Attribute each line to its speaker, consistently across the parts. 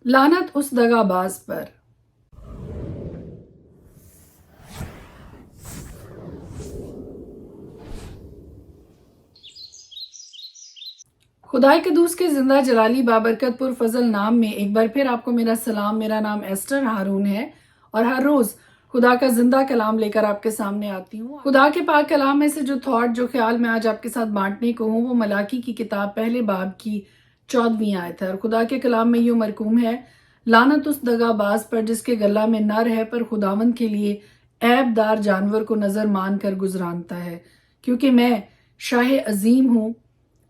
Speaker 1: لعنت اس دغا باز پر۔ خدائے قدوس کے زندہ جلالی بابرکت پر فضل نام میں ایک بار پھر آپ کو میرا سلام۔ میرا نام ایسٹر ہارون ہے اور ہر روز خدا کا زندہ کلام لے کر آپ کے سامنے آتی ہوں۔ خدا کے پاک کلام میں سے جو تھاٹ، جو خیال میں آج آپ کے ساتھ بانٹنے کو ہوں، وہ ملاکی کی کتاب پہلے باب کی 14ویں آیت ہے، اور خدا کے کلام میں یوں مرقوم ہے: لعنت اس دغا باز پر جس کے گلا میں نر ہے پر خداوند کے لیے عیب دار جانور کو نظر مان کر گزرانتا ہے، کیونکہ میں شاہ عظیم ہوں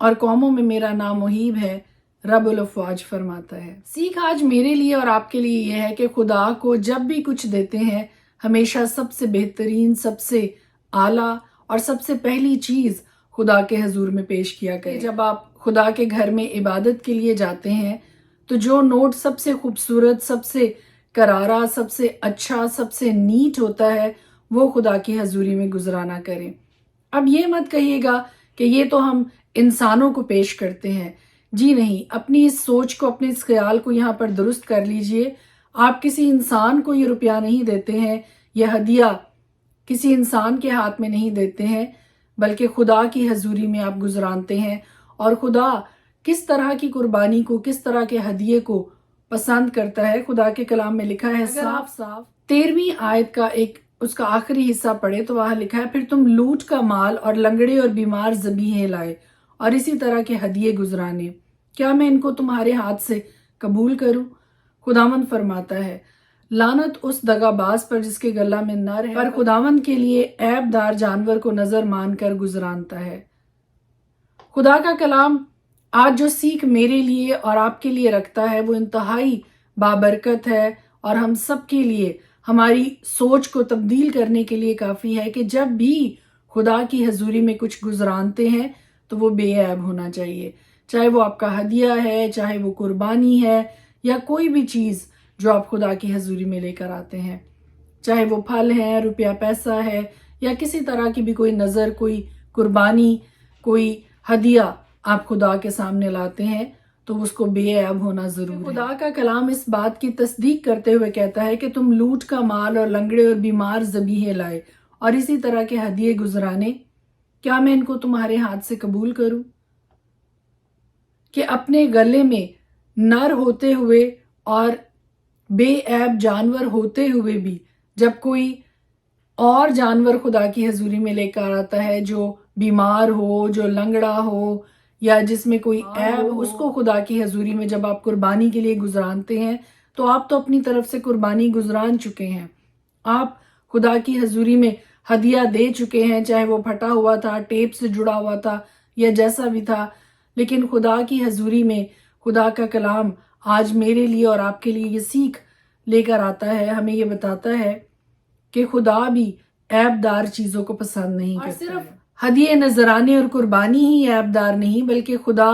Speaker 1: اور قوموں میں میرا نام مہیب ہے، رب الافواج فرماتا ہے۔ سیکھ آج میرے لیے اور آپ کے لیے یہ ہے کہ خدا کو جب بھی کچھ دیتے ہیں ہمیشہ سب سے بہترین، سب سے اعلیٰ اور سب سے پہلی چیز خدا کے حضور میں پیش کیا کریں۔ جب آپ خدا کے گھر میں عبادت کے لیے جاتے ہیں تو جو نوٹ سب سے خوبصورت، سب سے کرارا، سب سے اچھا، سب سے نیٹ ہوتا ہے وہ خدا کی حضوری میں گزرانا کریں۔ اب یہ مت کہیے گا کہ یہ تو ہم انسانوں کو پیش کرتے ہیں۔ جی نہیں، اپنی اس سوچ کو، اپنے اس خیال کو یہاں پر درست کر لیجئے۔ آپ کسی انسان کو یہ روپیہ نہیں دیتے ہیں، یہ ہدیہ کسی انسان کے ہاتھ میں نہیں دیتے ہیں، بلکہ خدا کی حضوری میں آپ گزرانتے ہیں۔ اور خدا کس طرح کی قربانی کو، کس طرح کے ہدیے کو پسند کرتا ہے، خدا کے کلام میں لکھا ہے صاف صاف۔ 13ویں آیت کا اس کا آخری حصہ پڑھے تو وہاں لکھا ہے: پھر تم لوٹ کا مال اور لنگڑے اور بیمار ذبیحیں لائے اور اسی طرح کے ہدیے گزرانے، کیا میں ان کو تمہارے ہاتھ سے قبول کروں؟ خداوند فرماتا ہے: لعنت اس دغا باز پر جس کے گلا میں نر ہے پر خداوند کے لیے عیب دار جانور کو نظر مان کر گزرانتا ہے۔ خدا کا کلام آج جو سیکھ میرے لیے اور آپ کے لیے رکھتا ہے وہ انتہائی بابرکت ہے، اور ہم سب کے لیے ہماری سوچ کو تبدیل کرنے کے لیے کافی ہے کہ جب بھی خدا کی حضوری میں کچھ گزرانتے ہیں تو وہ بے عیب ہونا چاہیے، چاہے وہ آپ کا ہدیہ ہے، چاہے وہ قربانی ہے، یا کوئی بھی چیز جو آپ خدا کی حضوری میں لے کر آتے ہیں، چاہے وہ پھل ہے، روپیہ پیسہ ہے، یا کسی طرح کی بھی کوئی نظر، کوئی قربانی، کوئی ہدیہ آپ خدا کے سامنے لاتے ہیں تو اس کو بے عیب ہونا ضرور ہے۔ خدا کا کلام اس بات کی تصدیق کرتے ہوئے کہتا ہے کہ تم لوٹ کا مال اور لنگڑے اور بیمار ذبیحیں لائے اور اسی طرح کے ہدیے گزرانے، کیا میں ان کو تمہارے ہاتھ سے قبول کروں؟ کہ اپنے گلے میں نر ہوتے ہوئے اور بے عیب جانور ہوتے ہوئے بھی جب کوئی اور جانور خدا کی حضوری میں لے کر آتا ہے جو بیمار ہو، جو لنگڑا ہو، یا جس میں کوئی عیب ہو، اس کو خدا کی حضوری میں جب آپ قربانی کے لیے گزرانتے ہیں تو آپ تو اپنی طرف سے قربانی گزران چکے ہیں، آپ خدا کی حضوری میں ہدیہ دے چکے ہیں، چاہے وہ پھٹا ہوا تھا، ٹیپ سے جڑا ہوا تھا، یا جیسا بھی تھا۔ لیکن خدا کی حضوری میں خدا کا کلام آج میرے لیے اور آپ کے لیے یہ سیکھ لے کر آتا ہے، ہمیں یہ بتاتا ہے کہ خدا بھی عیب دار چیزوں کو پسند نہیں کرتا۔ اور صرف ہدیے نذرانے اور قربانی ہی عیب دار نہیں، بلکہ خدا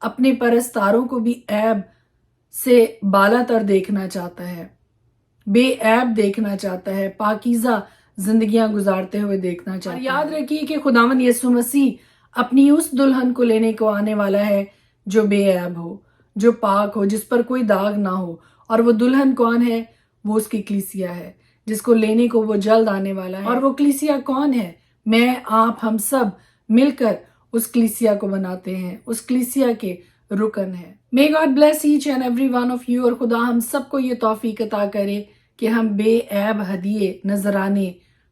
Speaker 1: اپنے پرستاروں کو بھی عیب سے بالا تر دیکھنا چاہتا ہے، بے عیب دیکھنا چاہتا ہے، پاکیزہ زندگیاں گزارتے ہوئے دیکھنا چاہتا ہے۔ اور یاد رکھیے کہ خداوند یسوع مسیح اپنی اس دلہن کو لینے کو آنے والا ہے جو بے عیب ہو، جو پاک ہو، جس پر کوئی داغ نہ ہو۔ اور وہ دلہن کون ہے؟ وہ اس کی کلیسیا ہے جس کو لینے کو وہ جلد آنے والا ہے۔ اور وہ کلیسیا کون ہے؟ میں، آپ، ہم سب مل کر اس کلیسیا کو بناتے ہیں، اس کلیسیا کے رکن ہے۔ May God bless each and every one of you، اور خدا ہم سب کو یہ توفیق عطا کرے کہ ہم بے عیب ہدیے نذرانے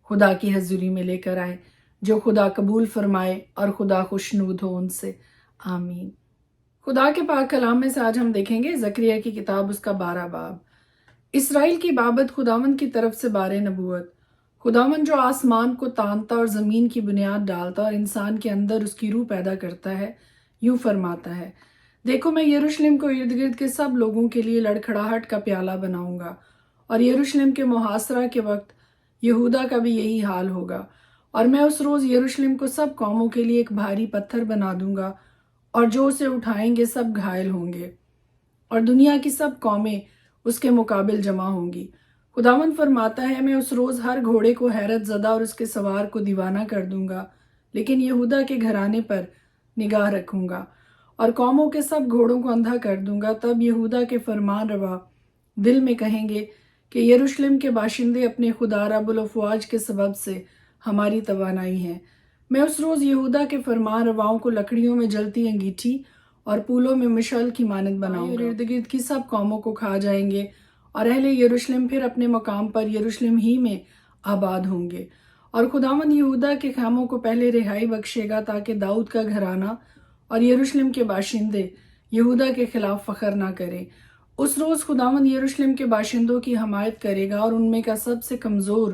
Speaker 1: خدا کی حضوری میں لے کر آئیں، جو خدا قبول فرمائے اور خدا خوشنود ہو ان سے۔ آمین۔ خدا کے پاک کلام میں سے آج ہم دیکھیں گے زکریا کی کتاب، اس کا 12 باب۔ اسرائیل کی بابت خداوند کی طرف سے بار نبوت۔ خداوند جو آسمان کو تانتا اور زمین کی بنیاد ڈالتا اور انسان کے اندر اس کی روح پیدا کرتا ہے، یوں فرماتا ہے: دیکھو میں یروشلم کو ارد گرد کے سب لوگوں کے لیے لڑکھڑاہٹ کا پیالہ بناؤں گا، اور یروشلم کے محاصرہ کے وقت یہودا کا بھی یہی حال ہوگا، اور میں اس روز یروشلم کو سب قوموں کے لیے ایک بھاری پتھر بنا دوں گا، اور جو اسے اٹھائیں گے سب گھائل ہوں گے، اور دنیا کی سب قومیں اس کے مقابل جمع ہوں گی۔ خداوند فرماتا ہے: میں اس روز ہر گھوڑے کو حیرت زدہ اور اس کے سوار کو دیوانہ کر دوں گا، لیکن یہودا کے گھرانے پر نگاہ رکھوں گا، اور قوموں کے سب گھوڑوں کو اندھا کر دوں گا۔ تب یہودا کے فرمان روا دل میں کہیں گے کہ یروشلم کے باشندے اپنے خدا رب الافواج کے سبب سے ہماری توانائی ہیں۔ میں اس روز یہودا کے فرمان رواؤں کو لکڑیوں میں جلتی انگیٹھی اور پولوں میں مشعل کی مانند بناؤں گا، اور ارد گرد کی سب قوموں کو کھا جائیں گے، اور اہل یروشلم پھر اپنے مقام پر یروشلم ہی میں آباد ہوں گے۔ اور خداوند یہودا کے خیموں کو پہلے رہائی بخشے گا تاکہ داؤد کا گھرانہ اور یروشلم کے باشندے یہودا کے خلاف فخر نہ کریں۔ اس روز خداوند یروشلم کے باشندوں کی حمایت کرے گا، اور ان میں کا سب سے کمزور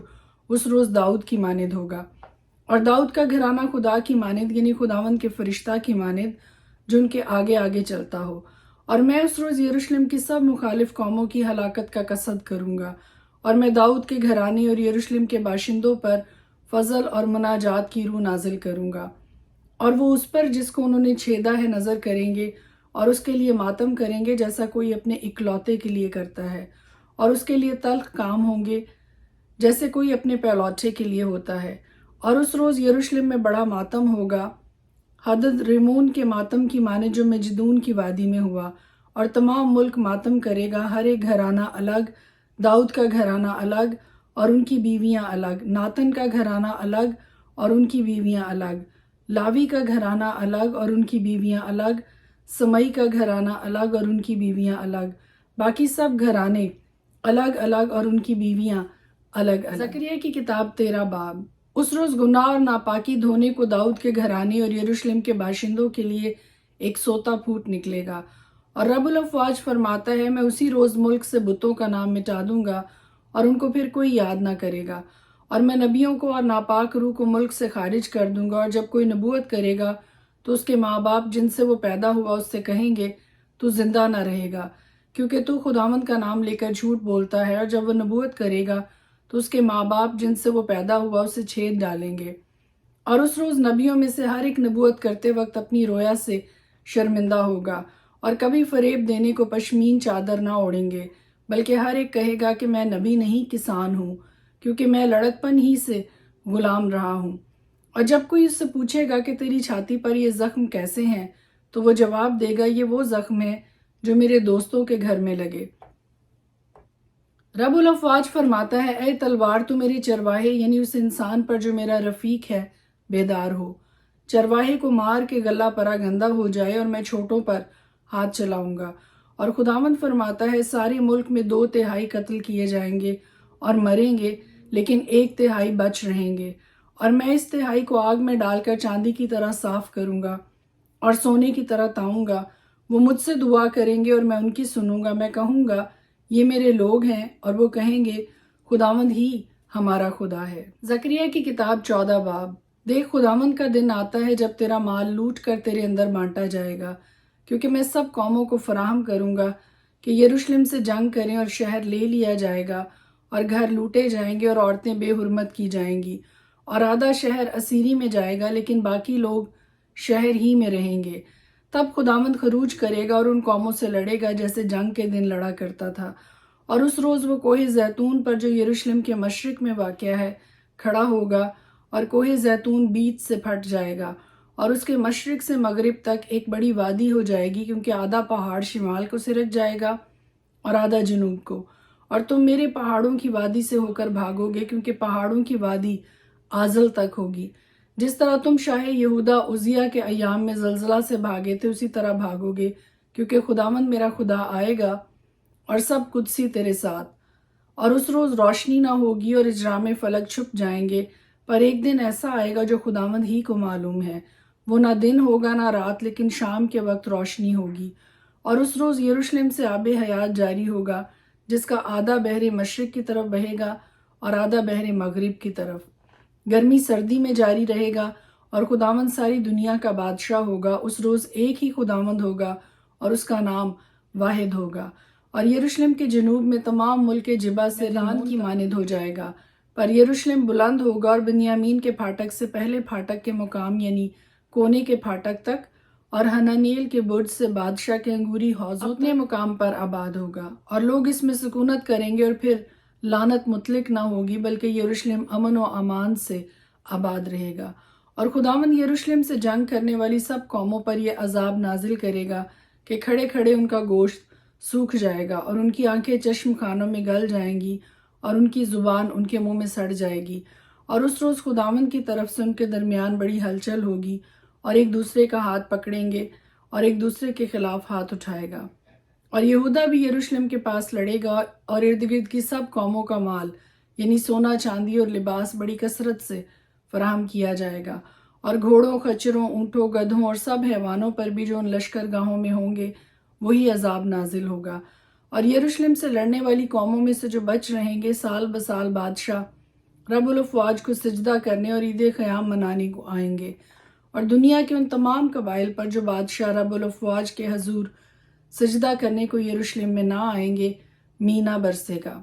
Speaker 1: اس روز داؤد کی مانند ہوگا، اور داؤد کا گھرانہ خدا کی مانند یعنی خداوند کے فرشتہ کی مانند جو ان کے آگے آگے چلتا ہو۔ اور میں اس روز یروشلم کی سب مخالف قوموں کی ہلاکت کا قصد کروں گا، اور میں داؤد کے گھرانے اور یروشلم کے باشندوں پر فضل اور مناجات کی روح نازل کروں گا، اور وہ اس پر جس کو انہوں نے چھیدا ہے نظر کریں گے اور اس کے لیے ماتم کریں گے جیسا کوئی اپنے اکلوتے کے لیے کرتا ہے، اور اس کے لیے تلخ کام ہوں گے جیسے کوئی اپنے پہلوٹے کے لیے ہوتا ہے۔ اور اس روز یروشلم میں بڑا ماتم ہوگا، حدد ریمون کے ماتم کی مانند جو مجدون کی وادی میں ہوا، اور تمام ملک ماتم کرے گا، ہر ایک گھرانہ الگ، داؤد کا گھرانہ الگ اور ان کی بیویاں الگ، ناتن کا گھرانہ الگ اور ان کی بیویاں الگ، لاوی کا گھرانہ الگ اور ان کی بیویاں الگ، سمئی کا گھرانہ الگ اور ان کی بیویاں الگ، باقی سب گھرانے الگ الگ اور ان کی بیویاں الگ الگ۔ زکریا کی کتاب 13 باب۔ اس روز گناہ اور ناپاکی دھونے کو داؤد کے گھرانے اور یروشلم کے باشندوں کے لیے ایک سوتا پھوٹ نکلے گا، اور رب الافواج فرماتا ہے میں اسی روز ملک سے بتوں کا نام مٹا دوں گا اور ان کو پھر کوئی یاد نہ کرے گا، اور میں نبیوں کو اور ناپاک روح کو ملک سے خارج کر دوں گا، اور جب کوئی نبوت کرے گا تو اس کے ماں باپ جن سے وہ پیدا ہوا اس سے کہیں گے تو زندہ نہ رہے گا، کیونکہ تو خداوند کا نام لے کر جھوٹ بولتا ہے، اور جب وہ نبوت کرے گا تو اس کے ماں باپ جن سے وہ پیدا ہوا اسے چھید ڈالیں گے۔ اور اس روز نبیوں میں سے ہر ایک نبوت کرتے وقت اپنی رویا سے شرمندہ ہوگا، اور کبھی فریب دینے کو پشمین چادر نہ اوڑھیں گے، بلکہ ہر ایک کہے گا کہ میں نبی نہیں کسان ہوں، کیونکہ میں لڑکپن ہی سے غلام رہا ہوں۔ اور جب کوئی اس سے پوچھے گا کہ تیری چھاتی پر یہ زخم کیسے ہیں تو وہ جواب دے گا یہ وہ زخم ہے جو میرے دوستوں کے گھر میں لگے۔ رب الافواج فرماتا ہے اے تلوار تو میری چرواہے یعنی اس انسان پر جو میرا رفیق ہے بیدار ہو، چرواہے کو مار کے گلا پرا گندا ہو جائے اور میں چھوٹوں پر ہاتھ چلاؤں گا۔ اور خداوند فرماتا ہے سارے ملک میں 2/3 قتل کیے جائیں گے اور مریں گے، لیکن 1/3 بچ رہیں گے، اور میں اس 1/3 کو آگ میں ڈال کر چاندی کی طرح صاف کروں گا اور سونے کی طرح تاؤں گا۔ وہ مجھ سے دعا کریں گے اور میں ان کی سنوں گا، میں کہوں گا یہ میرے لوگ ہیں، اور وہ کہیں گے خداوند ہی ہمارا خدا ہے۔ زکریا کی کتاب 14 باب۔ دیکھ خداوند کا دن آتا ہے جب تیرا مال لوٹ کر تیرے اندر بانٹا جائے گا، کیونکہ میں سب قوموں کو فراہم کروں گا کہ یروشلم سے جنگ کریں، اور شہر لے لیا جائے گا اور گھر لوٹے جائیں گے اور عورتیں بے حرمت کی جائیں گی، اور آدھا شہر اسیری میں جائے گا لیکن باقی لوگ شہر ہی میں رہیں گے۔ تب خداوند خروج کرے گا اور ان قوموں سے لڑے گا جیسے جنگ کے دن لڑا کرتا تھا، اور اس روز وہ کوہ زیتون پر جو یروشلم کے مشرق میں واقع ہے کھڑا ہوگا، اور کوہ زیتون بیچ سے پھٹ جائے گا، اور اس کے مشرق سے مغرب تک ایک بڑی وادی ہو جائے گی، کیونکہ آدھا پہاڑ شمال کو سرک جائے گا اور آدھا جنوب کو، اور تم میرے پہاڑوں کی وادی سے ہو کر بھاگو گے، کیونکہ پہاڑوں کی وادی آزل تک ہوگی۔ جس طرح تم شاہ یہودا عزیہ کے ایام میں زلزلہ سے بھاگے تھے اسی طرح بھاگو گے، کیونکہ خداوند میرا خدا آئے گا اور سب قدسی تیرے ساتھ۔ اور اس روز روشنی نہ ہوگی اور اجرام فلک چھپ جائیں گے، پر ایک دن ایسا آئے گا جو خداوند ہی کو معلوم ہے، وہ نہ دن ہوگا نہ رات، لیکن شام کے وقت روشنی ہوگی۔ اور اس روز یروشلم سے آب حیات جاری ہوگا، جس کا آدھا بحر مشرق کی طرف بہے گا اور آدھا بحر مغرب کی طرف۔ گرمی سردی میں جاری رہے گا، اور خداوند ساری دنیا کا بادشاہ ہوگا۔ اس روز ایک ہی خداوند ہوگا اور اس کا نام واحد ہوگا، اور یروشلم کے جنوب میں تمام ملک جبا سے لان کی مانند ہو جائے گا، پر یروشلم بلند ہوگا اور بنیامین کے پھاٹک سے پہلے پھاٹک کے مقام یعنی کونے کے پھاٹک تک، اور حنانیل کے برج سے بادشاہ کے انگوری حوضوں اپنے مقام پر آباد ہوگا، اور لوگ اس میں سکونت کریں گے، اور پھر لعنت مطلق نہ ہوگی، بلکہ یروشلم امن و امان سے آباد رہے گا۔ اور خداوند یروشلم سے جنگ کرنے والی سب قوموں پر یہ عذاب نازل کرے گا کہ کھڑے کھڑے ان کا گوشت سوکھ جائے گا اور ان کی آنکھیں چشم خانوں میں گل جائیں گی اور ان کی زبان ان کے منہ میں سڑ جائے گی۔ اور اس روز خداوند کی طرف سے ان کے درمیان بڑی ہلچل ہوگی اور ایک دوسرے کا ہاتھ پکڑیں گے اور ایک دوسرے کے خلاف ہاتھ اٹھائے گا۔ اور یہودا بھی یروشلم کے پاس لڑے گا اور ارد گرد کی سب قوموں کا مال یعنی سونا چاندی اور لباس بڑی کثرت سے فراہم کیا جائے گا، اور گھوڑوں، خچروں، اونٹوں، گدھوں اور سب حیوانوں پر بھی جو ان لشکر گاہوں میں ہوں گے وہی عذاب نازل ہوگا۔ اور یروشلم سے لڑنے والی قوموں میں سے جو بچ رہیں گے سال بسال بادشاہ رب الافواج کو سجدہ کرنے اور عید خیام منانے کو آئیں گے، اور دنیا کے ان تمام قبائل پر جو بادشاہ رب الافواج کے حضور سجدہ کرنے کو یروشلم میں نہ آئیں گے می نہ برسے گا۔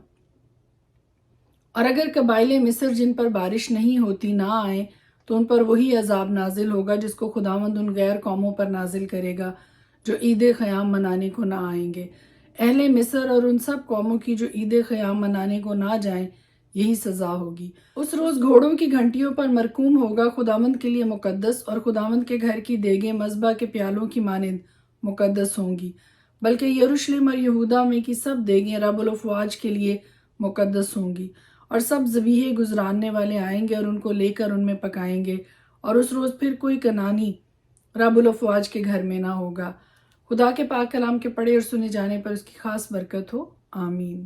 Speaker 1: اور اگر قبائل مصر جن پر بارش نہیں ہوتی نہ آئیں تو ان پر وہی عذاب نازل ہوگا جس کو خداوند ان غیر قوموں پر نازل کرے گا جو عید خیام منانے کو نہ آئیں گے۔ اہل مصر اور ان سب قوموں کی جو عید خیام منانے کو نہ جائیں یہی سزا ہوگی۔ اس روز گھوڑوں کی گھنٹیوں پر مرقوم ہوگا خداوند کے لیے مقدس، اور خداوند کے گھر کی دیگیں مذبح کے پیالوں کی مانند مقدس ہوں گی، بلکہ یروشلم اور یہودا میں کی سب دیگیں رب الافواج کے لیے مقدس ہوں گی۔ اور سب ذبیحے گزراننے والے آئیں گے اور ان کو لے کر ان میں پکائیں گے، اور اس روز پھر کوئی کنانی رب الافواج کے گھر میں نہ ہوگا۔ خدا کے پاک کلام کے پڑھے اور سنے جانے پر اس کی خاص برکت ہو، آمین۔